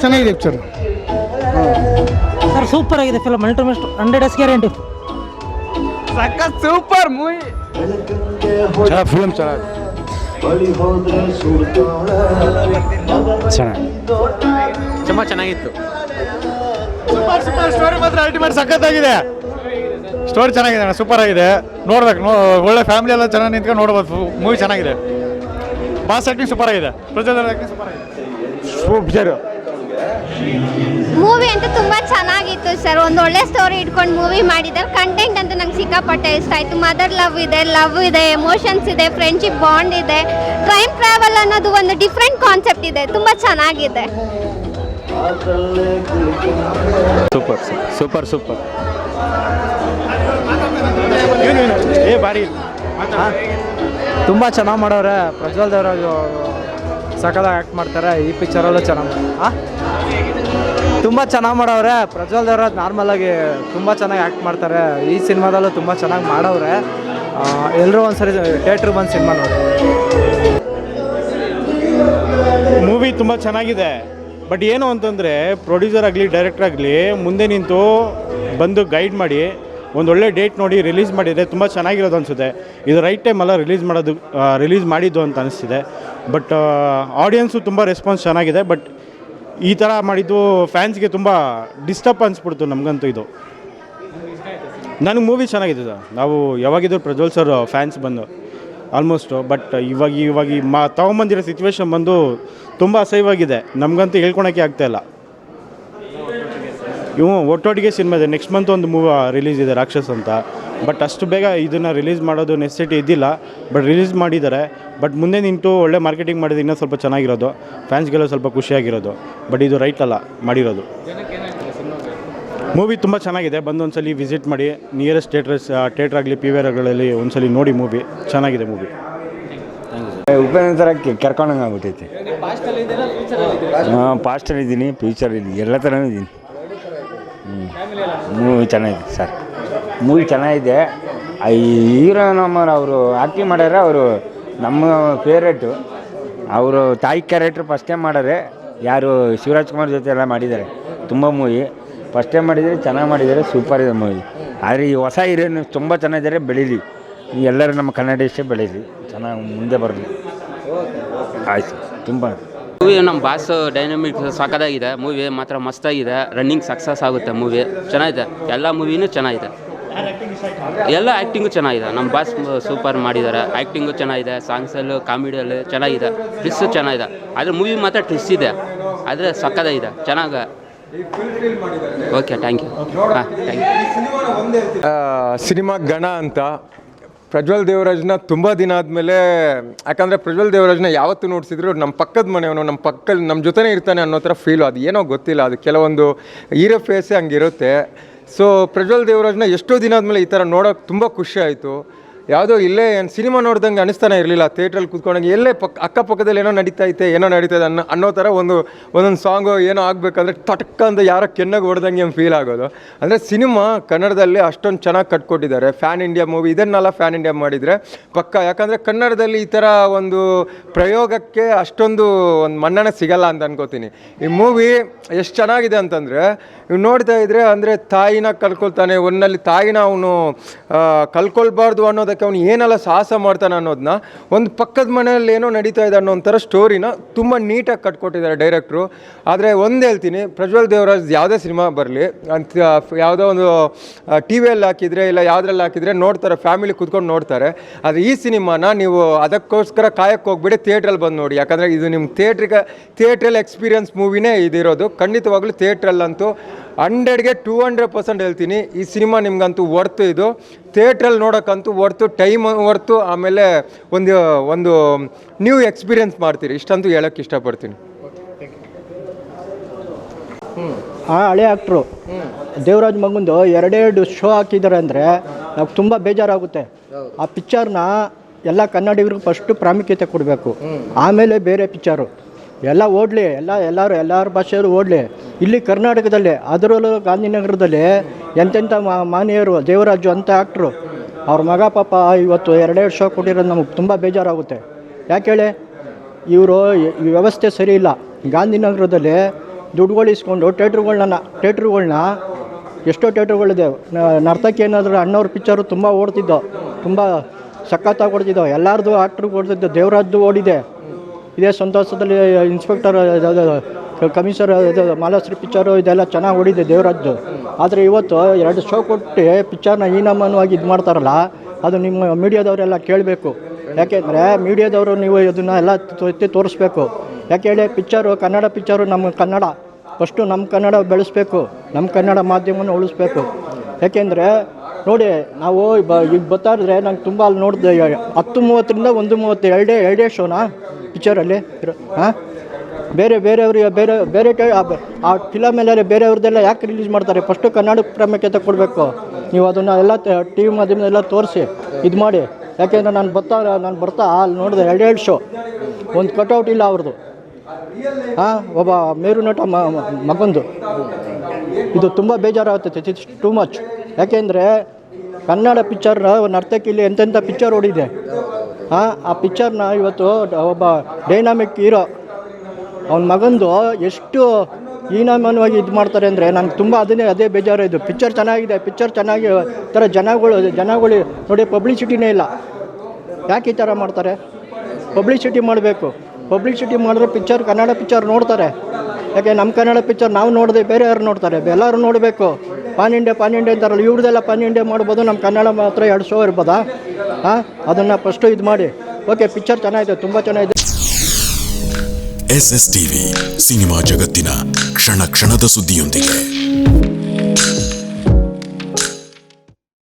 ಚೆನ್ನಾಗಿದೆ picture sir super ಆಗಿದೆ film ultimate 100 guarantee ಸಖತ್ ಸೂಪರ್ ಮೂವಿ ಫಿಲಮ್ ಚೆನ್ನಾಗಿದೆ ತುಂಬ ಚೆನ್ನಾಗಿತ್ತು. ಸೂಪರ್ ಸ್ಟೋರಿ ಮಾತ್ರ ಅಲ್ಟಿಮೇಟ್ ಸಖತ್ತಾಗಿದೆ. ಸ್ಟೋರಿ ಚೆನ್ನಾಗಿದೆ ಅಣ್ಣ, ಸೂಪರ್ ಆಗಿದೆ. ನೋಡ್ಬೇಕು, ಒಳ್ಳೆ ಫ್ಯಾಮಿಲಿ ಎಲ್ಲ ಚೆನ್ನಾಗಿ ನಿಂತ್ಕೊಂಡು ನೋಡ್ಬೋದು. ಮೂವಿ ಚೆನ್ನಾಗಿದೆ. ಬಾಸ್ ಆ್ಯಕ್ಟಿಂಗ್ ಸೂಪರ್ ಆಗಿದೆ. ಪ್ರಜ್ವಲ್ ಆ್ಯಕ್ಟಿಂಗ್ ಸೂಪರ್ ಆಗಿದೆ. ಸೂಪರ್ ಮೂವಿ ಅಂತೂ ತುಂಬ ಚೆನ್ನಾಗಿತ್ತು ಸರ್. ಒಂದು ಒಳ್ಳೆ ಸ್ಟೋರಿ ಇಟ್ಕೊಂಡು ಮೂವಿ ಮಾಡಿದ್ದಾರೆ. ಕಂಟೆಂಟ್ ಅಂತೂ ನಂಗೆ ಸಿಕ್ಕಾಪಟ್ಟೆ ಇಷ್ಟ ಆಯಿತು. ಮದರ್ ಲವ್ ಇದೆ, ಎಮೋಷನ್ಸ್ ಇದೆ, ಫ್ರೆಂಡ್ಶಿಪ್ ಬಾಂಡ್ ಇದೆ, ಟೈಮ್ ಟ್ರಾವೆಲ್ ಅನ್ನೋದು ಒಂದು ಡಿಫ್ರೆಂಟ್ ಕಾನ್ಸೆಪ್ಟ್ ಇದೆ. ತುಂಬ ಚೆನ್ನಾಗಿದೆ. ಸೂಪರ್ ಸೂಪರ್ ಸೂಪರ್ ಬಾರಿ ತುಂಬ ಚೆನ್ನಾಗಿ ಮಾಡೋರೆ. ಪ್ರಜ್ವಲ್ ದೇವರಾಜ್ ಸಕಲಾಗಿ ಆ್ಯಕ್ಟ್ ಮಾಡ್ತಾರೆ. ಈ ಪಿಕ್ಚರಲ್ಲೂ ಚೆನ್ನಾಗಿ ತುಂಬ ಚೆನ್ನಾಗಿ ಮಾಡವ್ರೆ. ಪ್ರಜ್ವಲ್ ದೇವರಾಜ್ ನಾರ್ಮಲಾಗಿ ತುಂಬ ಚೆನ್ನಾಗಿ ಆ್ಯಕ್ಟ್ ಮಾಡ್ತಾರೆ. ಈ ಸಿನಿಮಾದಲ್ಲೂ ತುಂಬ ಚೆನ್ನಾಗಿ ಮಾಡವ್ರೆ. ಎಲ್ಲರೂ ಒಂದ್ಸರಿ ಥಿಯೇಟ್ರಿಗೆ ಬಂದು ಸಿನಿಮಾ ನೋಡಿ. ಮೂವಿ ತುಂಬ ಚೆನ್ನಾಗಿದೆ. ಬಟ್ ಏನು ಅಂತಂದರೆ ಪ್ರೊಡ್ಯೂಸರ್ ಆಗಲಿ ಡೈರೆಕ್ಟರ್ ಆಗಲಿ ಮುಂದೆ ನಿಂತು ಬಂದು ಗೈಡ್ ಮಾಡಿ ಒಂದೊಳ್ಳೆ ಡೇಟ್ ನೋಡಿ ರಿಲೀಸ್ ಮಾಡಿದರೆ ತುಂಬ ಚೆನ್ನಾಗಿರೋದು ಅನಿಸುತ್ತೆ. ಇದು ರೈಟ್ ಟೈಮಲ್ಲ ರಿಲೀಸ್ ಮಾಡಿದ್ದು ಅಂತ ಅನಿಸ್ತಿದೆ. ಬಟ್ ಆಡಿಯನ್ಸು ತುಂಬ ರೆಸ್ಪಾನ್ಸ್ ಚೆನ್ನಾಗಿದೆ. ಬಟ್ ಈ ಥರ ಮಾಡಿದ್ದು ಫ್ಯಾನ್ಸ್ಗೆ ತುಂಬ ಡಿಸ್ಟರ್ಬ್ ಅನಿಸ್ಬಿಡ್ತು ನಮಗಂತೂ. ಇದು ನನಗೆ ಮೂವಿ ಚೆನ್ನಾಗಿದೆ ಸರ್. ನಾವು ಯಾವಾಗಿದ್ರು ಪ್ರಜ್ವಲ್ ಸರ್ ಫ್ಯಾನ್ಸ್ ಬಂದು ಆಲ್ಮೋಸ್ಟು. ಬಟ್ ಇವಾಗ ತಗೊಂಬಂದಿರೋ ಸಿಚುವೇಶನ್ ಬಂದು ತುಂಬ ಅಸಹ್ಯವಾಗಿದೆ. ನಮಗಂತೂ ಹೇಳ್ಕೊಳಕ್ಕೆ ಆಗ್ತಾಯಿಲ್ಲ. ಒಟ್ಟೊಟ್ಟಿಗೆ ಸಿನಿಮಾ ಇದೆ. ನೆಕ್ಸ್ಟ್ ಮಂತ್ ಒಂದು ರಿಲೀಸ್ ಇದೆ, ರಾಕ್ಷಸ್ ಅಂತ. ಬಟ್ ಅಷ್ಟು ಬೇಗ ಇದನ್ನು ರಿಲೀಸ್ ಮಾಡೋದು ನೆಸೆಸಿಟಿ ಇದ್ದಿಲ್ಲ. ಬಟ್ ರಿಲೀಸ್ ಮಾಡಿದ್ದಾರೆ. ಬಟ್ ಮುಂದೆ ನಿಂತು ಒಳ್ಳೆ ಮಾರ್ಕೆಟಿಂಗ್ ಮಾಡಿದ್ರೆ ಇನ್ನೂ ಸ್ವಲ್ಪ ಚೆನ್ನಾಗಿರೋದು, ಫ್ಯಾನ್ಸ್ಗೆಲ್ಲ ಸ್ವಲ್ಪ ಖುಷಿಯಾಗಿರೋದು. ಬಟ್ ಇದು ರೈಟ್ ಅಲ್ಲ ಮಾಡಿರೋದು. ಮೂವಿ ತುಂಬ ಚೆನ್ನಾಗಿದೆ. ಬಂದು ಒಂದ್ಸಲಿ ವಿಸಿಟ್ ಮಾಡಿ. ನಿಯರೆಸ್ಟ್ ಥಿಯೇಟ್ರ್ ಆಗಲಿ PVRಗಳಲ್ಲಿ ಒಂದ್ಸಲಿ ನೋಡಿ. ಮೂವಿ ಚೆನ್ನಾಗಿದೆ. ಮೂವಿ ಉಪೇಂದ್ರ ಕರ್ಕೊಂಡಂಗೆ ಆಗ್ಬಿಟ್ಟೈತೆ. ಪಾಸ್ಟಲ್ಲಿ ಇದ್ದೀನಿ, ಫ್ಯೂಚರಲ್ಲಿ ಎಲ್ಲ ಥರನೂ ಇದ್ದೀನಿ. ಮೂವಿ ಚೆನ್ನಾಗಿದೆ ಸರ್. ಮೂವಿ ಚೆನ್ನಾಗಿದೆ. ಹೀರೋ ಅವರು ಆ್ಯಕ್ಟಿಂಗ್ ಮಾಡ್ಯಾರ. ಅವರು ನಮ್ಮ ಫೇವ್ರೇಟು. ಅವರು ತಾಯಿ ಕ್ಯಾರೆಕ್ಟ್ರ್ ಫಸ್ಟ್ ಟೈಮ್ ಮಾಡಾರೆ. ಯಾರು ಶಿವರಾಜ್ ಕುಮಾರ್ ಜೊತೆ ಎಲ್ಲ ಮಾಡಿದ್ದಾರೆ. ತುಂಬ ಮೂವಿ ಫಸ್ಟ್ ಟೈಮ್ ಮಾಡಿದರೆ ಚೆನ್ನಾಗಿ ಮಾಡಿದ್ದಾರೆ. ಸೂಪರ್ ಇದೆ ಮೂವಿ. ಆದರೆ ಈ ಹೊಸ ಹೀರೋಯಿನ್ ತುಂಬ ಚೆನ್ನಾಗಿದ್ದಾರೆ. ಬೆಳೀಲಿ ಎಲ್ಲರೂ, ನಮ್ಮ ಕನ್ನಡ ಇಷ್ಟೇ ಬೆಳೀಲಿ, ಚೆನ್ನಾಗಿ ಮುಂದೆ ಬರಲಿ. ಆಯಿತು. ತುಂಬ ಮೂವಿ ನಮ್ಮ ಬಾಸ್ ಡೈನಮಿಕ್ ಸಾಕಾಗಿದೆ. ಮೂವಿ ಮಾತ್ರ ಮಸ್ತಾಗಿದೆ. ರನ್ನಿಂಗ್ ಸಕ್ಸಸ್ ಆಗುತ್ತೆ. ಮೂವಿ ಚೆನ್ನಾಗಿದೆ. ಎಲ್ಲ ಮೂವಿನೂ ಚೆನ್ನಾಗಿದೆ. ಎಲ್ಲ ಆ್ಯಕ್ಟಿಂಗು ಚೆನ್ನಾಗಿದೆ. ನಮ್ಮ ಬಾಸ್ ಸೂಪರ್ ಮಾಡಿದ್ದಾರೆ. ಆ್ಯಕ್ಟಿಂಗು ಚೆನ್ನಾಗಿದೆ. ಸಾಂಗ್ಸಲ್ಲೂ ಕಾಮಿಡಿಯಲ್ಲೂ ಚೆನ್ನಾಗಿದೆ. ಟ್ವಿಸ್ಸು ಚೆನ್ನಾಗಿದೆ. ಆದರೆ ಮೂವಿ ಮಾತ್ರ ಟ್ವಿಸ್ಟ್ ಇದೆ. ಆದರೆ ಸಕ್ಕತ್ತಾಗಿದೆ. ಚೆನ್ನಾಗಿ. Okay, thank you. ಹಾಂ, ಥ್ಯಾಂಕ್ ಯು. ಸಿನಿಮಾ ಗಣ ಅಂತ ಪ್ರಜ್ವಲ್ ದೇವರಾಜ್ನ ತುಂಬ ದಿನ ಆದಮೇಲೆ, ಯಾಕಂದರೆ ಪ್ರಜ್ವಲ್ ದೇವರಾಜ್ನ ಯಾವತ್ತೂ ನೋಡಿಸಿದ್ರು ನಮ್ಮ ಪಕ್ಕದ ಮನೆಯವನು, ನಮ್ಮ ಜೊತೆನೇ ಇರ್ತಾನೆ ಅನ್ನೋ ಥರ ಫೀಲು. ಅದು ಏನೋ ಗೊತ್ತಿಲ್ಲ, ಅದು ಕೆಲವೊಂದು ಹೀರೋ ಫೇಸೇ ಹಂಗಿರುತ್ತೆ. ಸೊ ಪ್ರಜ್ವಲ್ ದೇವರಾಜ್ನ ಎಷ್ಟೋ ದಿನ ಆದಮೇಲೆ ಈ ಥರ ನೋಡೋಕೆ ತುಂಬ ಖುಷಿ ಆಯಿತು. ಯಾವುದೋ ಇಲ್ಲೇ ಸಿನಿಮಾ ನೋಡ್ದಂಗೆ ಅನಿಸ್ತಾನೆ ಇರಲಿಲ್ಲ. ಥಿಯೇಟ್ರಲ್ಲಿ ಕೂತ್ಕೊಂಡಂಗೆ ಎಲ್ಲೇ ಅಕ್ಕಪಕ್ಕದಲ್ಲಿ ಏನೋ ನಡೀತೈತೆ ಅನ್ನೋ ಥರ ಒಂದೊಂದು ಸಾಂಗು ಏನೋ ಆಗಬೇಕಂದ್ರೆ ತಟಕ್ಕ ಅಂತ ಯಾರೋ ಕೆನ್ನಾಗಿ ಹೊಡೆದಂಗೆ ಫೀಲ್ ಆಗೋದು. ಅಂದರೆ ಸಿನಿಮಾ ಕನ್ನಡದಲ್ಲಿ ಅಷ್ಟೊಂದು ಚೆನ್ನಾಗಿ ಕಟ್ಕೊಟ್ಟಿದ್ದಾರೆ. ಫ್ಯಾನ್ ಇಂಡಿಯಾ ಮೂವಿ ಇದನ್ನೆಲ್ಲ ಫ್ಯಾನ್ ಇಂಡಿಯಾ ಮಾಡಿದರೆ ಪಕ್ಕ. ಯಾಕಂದರೆ ಕನ್ನಡದಲ್ಲಿ ಈ ಥರ ಒಂದು ಪ್ರಯೋಗಕ್ಕೆ ಅಷ್ಟೊಂದು ಒಂದು ಮನ್ನಣೆ ಸಿಗಲ್ಲ ಅಂತ ಅನ್ಕೋತೀನಿ. ಈ ಮೂವಿ ಎಷ್ಟು ಚೆನ್ನಾಗಿದೆ ಅಂತಂದರೆ, ಇವು ನೋಡ್ತಾ ಇದ್ದರೆ ಅಂದರೆ ತಾಯಿನ ಕಲ್ಕೊಳ್ತಾನೆ. ಒಂದಲ್ಲಿ ತಾಯಿನ ಅವನು ಕಲ್ಕೊಳ್ಬಾರ್ದು ಅನ್ನೋದಕ್ಕೆ ಅವನು ಏನೆಲ್ಲ ಸಾಹಸ ಮಾಡ್ತಾನೆ ಅನ್ನೋದನ್ನ, ಒಂದು ಪಕ್ಕದ ಮನೆಯಲ್ಲಿ ಏನೋ ನಡೀತಾ ಇದೆ ಅನ್ನೋ ಒಂಥರ ಸ್ಟೋರಿನ ತುಂಬ ನೀಟಾಗಿ ಕಟ್ಕೊಟ್ಟಿದ್ದಾರೆ ಡೈರೆಕ್ಟ್ರು. ಆದರೆ ಒಂದು ಹೇಳ್ತೀನಿ, ಪ್ರಜ್ವಲ್ ದೇವರಾಜ್ ಯಾವುದೇ ಸಿನಿಮಾ ಬರಲಿ ಅಂತ ಯಾವುದೋ ಒಂದು TV ಹಾಕಿದರೆ ಇಲ್ಲ ಯಾವುದ್ರಲ್ಲಿ ಹಾಕಿದರೆ ನೋಡ್ತಾರೆ, ಫ್ಯಾಮಿಲಿ ಕೂತ್ಕೊಂಡು ನೋಡ್ತಾರೆ. ಆದರೆ ಈ ಸಿನಿಮಾನ ನೀವು ಅದಕ್ಕೋಸ್ಕರ ಕಾಯಕ್ಕೆ ಹೋಗ್ಬಿಡಿ, ಥಿಯೇಟ್ರಲ್ಲಿ ಬಂದು ನೋಡಿ. ಯಾಕಂದರೆ ಇದು ನಿಮ್ಮ ಥಿಯೇಟ್ರಲ್ಲಿ ಎಕ್ಸ್ಪೀರಿಯನ್ಸ್ ಮೂವಿನೇ ಇದಿರೋದು. ಖಂಡಿತವಾಗ್ಲೂ ಥಿಯೇಟ್ರಲ್ಲಂತೂ 100ಗೆ 200% ಹೇಳ್ತೀನಿ, ಈ ಸಿನಿಮಾ ನಿಮ್ಗಂತೂ ವರ್ತು. ಇದು ಥಿಯೇಟ್ರಲ್ಲಿ ನೋಡೋಕ್ಕಂತೂ ವರ್ತು, ಟೈಮ್ ವರ್ತು, ಆಮೇಲೆ ಒಂದು ನ್ಯೂ ಎಕ್ಸ್ಪೀರಿಯನ್ಸ್ ಮಾಡ್ತೀರಿ. ಇಷ್ಟಂತೂ ಹೇಳೋಕ್ಕೆ ಇಷ್ಟಪಡ್ತೀನಿ. ಹಳೆ ಆ್ಯಕ್ಟ್ರು ದೇವರಾಜ್ ಮಗಂದು 2 ಶೋ ಹಾಕಿದ್ದಾರೆ ಅಂದರೆ ನಾವು ತುಂಬ ಬೇಜಾರಾಗುತ್ತೆ. ಆ ಪಿಕ್ಚರ್ನ ಎಲ್ಲ ಕನ್ನಡಿಗರಿಗೂ ಫಸ್ಟು ಪ್ರಾಮುಖ್ಯತೆ ಕೊಡಬೇಕು. ಆಮೇಲೆ ಬೇರೆ ಪಿಕ್ಚರು ಎಲ್ಲ ಓಡಲಿ, ಎಲ್ಲರ ಭಾಷೆಯವರು ಓಡಲಿ. ಇಲ್ಲಿ ಕರ್ನಾಟಕದಲ್ಲಿ, ಅದರಲ್ಲೂ ಗಾಂಧಿನಗರದಲ್ಲಿ ಎಂತೆಂಥ ಮಾನ್ಯರು ದೇವರಾಜು ಅಂತ ಆ್ಯಕ್ಟ್ರು, ಅವ್ರ ಮಗ ಪಾಪ ಇವತ್ತು 2 ಶೋ ಕೊಟ್ಟಿರೋದು ನಮಗೆ ತುಂಬ ಬೇಜಾರಾಗುತ್ತೆ. ಯಾಕೆ ಹೇಳಿ, ಇವರು ಈ ವ್ಯವಸ್ಥೆ ಸರಿ ಇಲ್ಲ. ಗಾಂಧಿನಗರದಲ್ಲಿ ದುಡ್ಡುಗಳು ಇಸ್ಕೊಂಡು ಥಿಯೇಟ್ರುಗಳ್ನ ಎಷ್ಟೋ ಥಿಯೇಟ್ರುಗಳಿದೆ. ನರ್ತಕಿ ಏನಾದರೂ ಅಣ್ಣವ್ರ ಪಿಕ್ಚರು ತುಂಬ ಓಡ್ತಿದ್ದೋ, ತುಂಬ ಸಖತ್ತಾಗಿ ಓಡ್ತಿದ್ದೋ, ಎಲ್ಲರದು ಆಕ್ಟ್ರಿಗೆ ಓಡ್ತಿದ್ದೋ. ದೇವರಾಜ್ದು ಓಡಿದೆ. ಇದೇ ಸಂತೋಷದಲ್ಲಿ ಇನ್ಸ್ಪೆಕ್ಟರ್ ಕಮಿಷನರ್ ಇದು ಮಾಲಾಶ್ರೀ ಪಿಕ್ಚರು ಇದೆಲ್ಲ ಚೆನ್ನಾಗಿ ಓಡಿದೆ ದೇವರಾಜ್ದು. ಆದರೆ ಇವತ್ತು 2 ಶೋ ಕೊಟ್ಟು ಪಿಕ್ಚರ್ನ ಹೀನಾಮಾನವಾಗಿ ಇದು ಮಾಡ್ತಾರಲ್ಲ, ಅದು ನಿಮ್ಮ ಮೀಡಿಯಾದವರೆಲ್ಲ ಕೇಳಬೇಕು. ಯಾಕೆಂದರೆ ಮೀಡಿಯಾದವರು ನೀವು ಇದನ್ನು ಎಲ್ಲ ಎತ್ತಿ ತೋರಿಸ್ಬೇಕು. ಯಾಕೆ ಹೇಳಿ, ಪಿಕ್ಚರು ಕನ್ನಡ ಪಿಕ್ಚರು, ನಮ್ಮ ಕನ್ನಡ ಫಸ್ಟು, ನಮ್ಮ ಕನ್ನಡ ಬೆಳೆಸ್ಬೇಕು, ನಮ್ಮ ಕನ್ನಡ ಮಾಧ್ಯಮವನ್ನು ಉಳಿಸ್ಬೇಕು. ಯಾಕೆಂದರೆ ನೋಡಿ, ನಾವು ಈಗ ಬರ್ತಾ ಇದ್ರೆ ನಂಗೆ ತುಂಬ ಅಲ್ಲಿ ನೋಡಿದೆ 10:30ರಿಂದ 1:30 ಎರಡೇ ಶೋನಾ ಪಿಕ್ಚರಲ್ಲಿ ಹಾಂ. ಬೇರೆಯವ್ರಿಗೆ ಬೇರೆ ಆ ಫಿಲಮ್ ಎಲ್ಲ ಬೇರೆಯವ್ರದ್ದೆಲ್ಲ ಯಾಕೆ ರಿಲೀಸ್ ಮಾಡ್ತಾರೆ? ಫಸ್ಟು ಕನ್ನಡಕ್ಕೆ ಪ್ರಾಮುಖ್ಯತೆ ಕೊಡಬೇಕು. ನೀವು ಅದನ್ನು ಎಲ್ಲ ಟಿ ವಿ ಮಾಧ್ಯಮದೆಲ್ಲ ತೋರಿಸಿ ಇದು ಮಾಡಿ. ಯಾಕೆಂದರೆ ನಾನು ಬರ್ತಾ ಅಲ್ಲಿ ನೋಡಿದೆ 2 ಶೋ, ಒಂದು ಕಟೌಟ್ ಇಲ್ಲ ಅವ್ರದ್ದು ಹಾಂ, ಒಬ್ಬ ಮೇರು ನಟ ಮಗಂದು. ಇದು ತುಂಬ ಬೇಜಾರಾಗುತ್ತೆ. It's too much. ಯಾಕೆಂದರೆ ಕನ್ನಡ ಪಿಕ್ಚರ್ನ ನರ್ತಕಿಲಿ ಎಂತೆಂಥ ಪಿಕ್ಚರ್ ಓಡಿದೆ ಹಾಂ. ಆ ಪಿಕ್ಚರ್ನ ಇವತ್ತು ಒಬ್ಬ ಡೈನಾಮಿಕ್ ಹೀರೋ ಅವನ ಮಗಂದು ಎಷ್ಟು ಹೀನಾಮಾನವಾಗಿ ಇದು ಮಾಡ್ತಾರೆ ಅಂದರೆ ನನಗೆ ತುಂಬ ಅದೇ ಬೇಜಾರು. ಇದು ಪಿಕ್ಚರ್ ಚೆನ್ನಾಗಿದೆ, ಪಿಕ್ಚರ್ ಚೆನ್ನಾಗಿ ಥರ ಜನಗಳು ನೋಡಿ, ಪಬ್ಲಿಸಿಟಿನೇ ಇಲ್ಲ. ಯಾಕೆ ಈ ಥರ ಮಾಡ್ತಾರೆ? ಪಬ್ಲಿಸಿಟಿ ಮಾಡಬೇಕು. ಪಬ್ಲಿಸಿಟಿ ಮಾಡಿದ್ರೆ ಪಿಕ್ಚರ್, ಕನ್ನಡ ಪಿಕ್ಚರ್ ನೋಡ್ತಾರೆ. ಯಾಕೆ ನಮ್ಮ ಕನ್ನಡ ಪಿಕ್ಚರ್ ನಾವು ನೋಡಿದೆ, ಬೇರೆ ಯಾರು ನೋಡ್ತಾರೆ? ಎಲ್ಲರೂ ನೋಡಬೇಕು. ಪಾನ್ ಇಂಡಿಯಾ ಅಂತಾರಲ್ಲ, ಇವ್ರದ್ದೆಲ್ಲ ಪಾನ್ ಇಂಡಿಯಾ ಮಾಡ್ಬೋದು, ನಮ್ಮ ಕನ್ನಡ ಮಾತ್ರ 2 ಶೋ ಇರ್ಬೋದಾ ಹಾಂ? ಅದನ್ನು ಫಸ್ಟು ಇದು ಮಾಡಿ. ಓಕೆ, ಪಿಕ್ಚರ್ ಚೆನ್ನಾಗಿದೆ, ತುಂಬ ಚೆನ್ನಾಗಿದೆ. SS ಟಿವಿ, ಸಿನಿಮಾ ಜಗತ್ತಿನ ಕ್ಷಣ ಕ್ಷಣದ ಸುದ್ದಿಯೊಂದಿಗೆ.